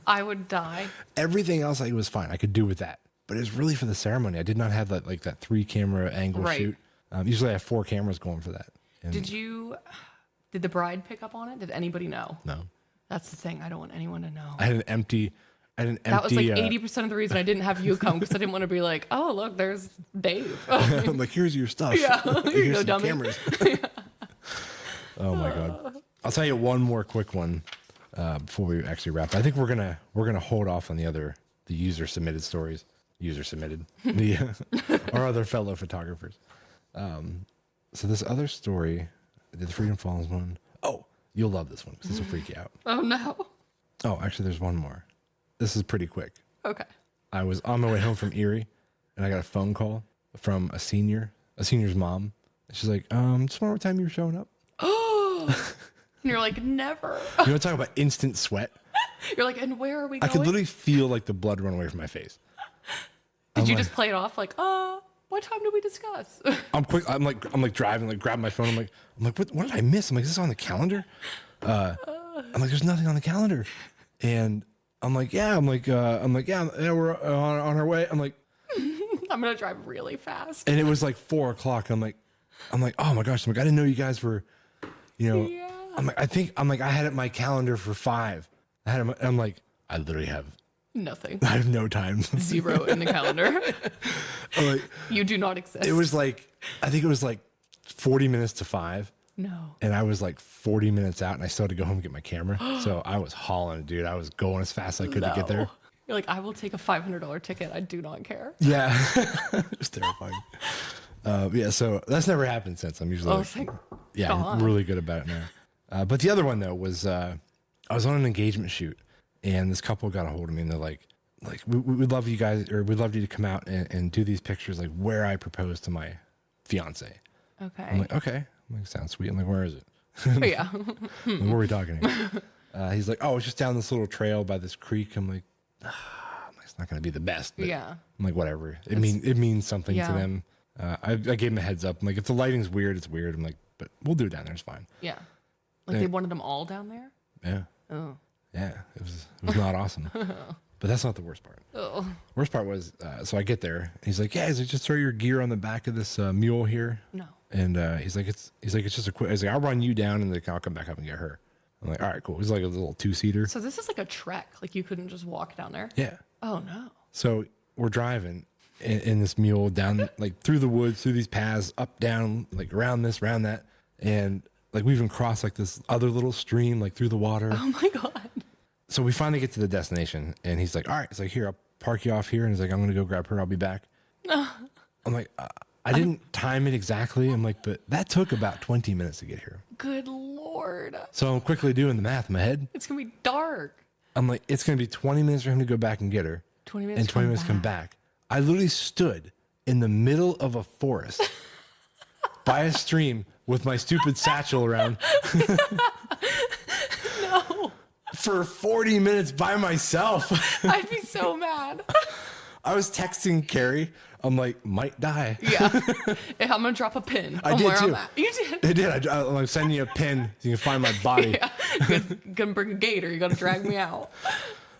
I would die. Everything else I was fine. I could do with that. But it's really for the ceremony. I did not have that 3 camera angle Right. shoot. Usually I have 4 cameras going for that. And Did the bride pick up on it? Did anybody know? no. That's the thing. I don't want anyone to know. I had an empty. That was like 80% of the reason I didn't have you come, because I didn't want to be like, oh, look, there's Dave. I'm like, here's your stuff. Yeah, here you Here's go, some dummy. cameras. Oh my God. I'll tell you one more quick one before we actually wrap. I think we're gonna hold off on the user submitted stories. User submitted. Our other fellow photographers. So this other story, the Freedom Falls one. Oh, you'll love this one because this will freak you out. Oh, no. Oh, actually, there's one more. This is pretty quick. Okay. I was on my way home from Erie, and I got a phone call from a senior's mom. She's like, just wonder what time you were showing up. And you're like, never. You want to talk about instant sweat? You're like, and where are we I going? could literally feel like the blood run away from my face. Did you just play it off like, what time did we discuss? I'm quick. I'm like driving, like grabbing my phone. I'm like, what did I miss? I'm like, is this on the calendar? I'm like, there's nothing on the calendar. And I'm like, yeah, we're on our way. I'm like, I'm going to drive really fast. and it was like 4:00. I'm like, oh my gosh. I'm like, I didn't know you guys were, Yeah. I'm like, I had it in my calendar for 5. I'm like, I literally have Nothing. I have no time. 0 in the calendar. I'm like, You do not exist. it was like, I think it was like 40 minutes to 5. No. And I was like 40 minutes out and I still had to go home and get my camera. So I was hauling, dude. I was going as fast as I could to get there. You're like, I will take a $500 ticket. I do not care. Yeah. It's terrifying. Yeah, so that's never happened since. I'm usually Thank yeah, God. I'm really good about it now. But the other one though was I was on an engagement shoot and this couple got a hold of me and they're like we'd love you guys, or we'd love you to come out and do these pictures like where I proposed to my fiance. Okay. I'm like, okay. I'm like, sounds sweet. I'm like, where is it? Yeah. Like, what are we talking about? He's like, oh, it's just down this little trail by this creek. I'm like, it's not going to be the best. But Yeah. I'm like, whatever. It means something to Yeah. them. I gave him a heads up. I'm like, if the lighting's weird, it's weird. I'm like, but we'll do it down there. It's fine. Yeah. Like they wanted them all down there? Yeah. Oh. Yeah. It was not awesome. But that's not the worst part. Oh. Worst part was, so I get there. He's like, yeah, he's like, just throw your gear on the back of this mule here. No. And he's like, it's just a quick. He's like, I'll run you down, and I'll come back up and get her. I'm like, all right, cool. It's like a little 2-seater. So this is like a trek. Like you couldn't just walk down there? Yeah. Oh, no. So we're driving in this mule down, like through the woods, through these paths, up, down, like around this, around that, and like we even crossed like this other little stream, like through the water. Oh, my God. So we finally get to the destination, and he's like, all right. It's like, here, I'll park you off here, and he's like, I'm gonna go grab her. I'll be back. I'm like, I didn't time it exactly. I'm like, but that took about 20 minutes to get here. Good Lord. So I'm quickly doing the math in my head. It's going to be dark. I'm like, it's going to be 20 minutes for him to go back and get her. 20 minutes And 20 minutes to come back. I literally stood in the middle of a forest by a stream with my stupid satchel around. No. For 40 minutes by myself. I'd be so mad. I was texting Carrie. I'm like, might die. Yeah. I'm going to drop a pin I on did where too. I'm at. You did? I did. I'm sending you a pin so you can find my body. Yeah. Gonna bring a gator. You got to drag me out.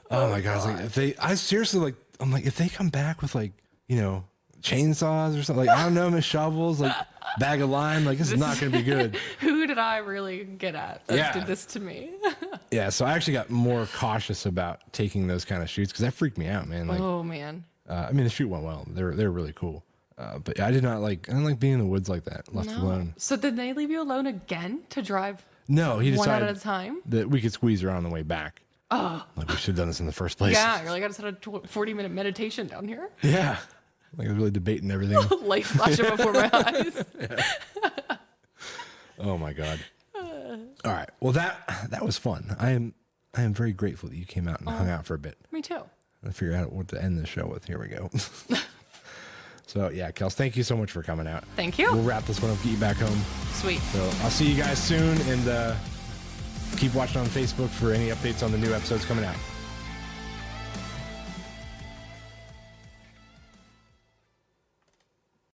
Oh my God. I was like, I seriously like, I'm like, if they come back with like, chainsaws or something, like, I don't know, shovels, like bag of lime, like this is not going to be good. Who did I really get at that Yeah. did this to me? Yeah. So I actually got more cautious about taking those kind of shoots because that freaked me out, man. Like, Oh, man. I mean, the shoot went well. They're really cool. But I didn't like being in the woods like that, left alone. So did they leave you alone again to drive No, he one at decided a time? that we could squeeze around the way back. Oh. Like we should have done this in the first place. Yeah, you're like, I just had a 40-minute meditation down here. Yeah. Like I was really debating everything. Life flashing before my eyes. Oh my God. All right. Well, that was fun. I am very grateful that you came out and hung out for a bit. Me too. I figure out what to end the show with. Here we go. So yeah, Kels, thank you so much for coming out. Thank you. We'll wrap this one up, get you back home. Sweet. So I'll see you guys soon, and keep watching on Facebook for any updates on the new episodes coming out.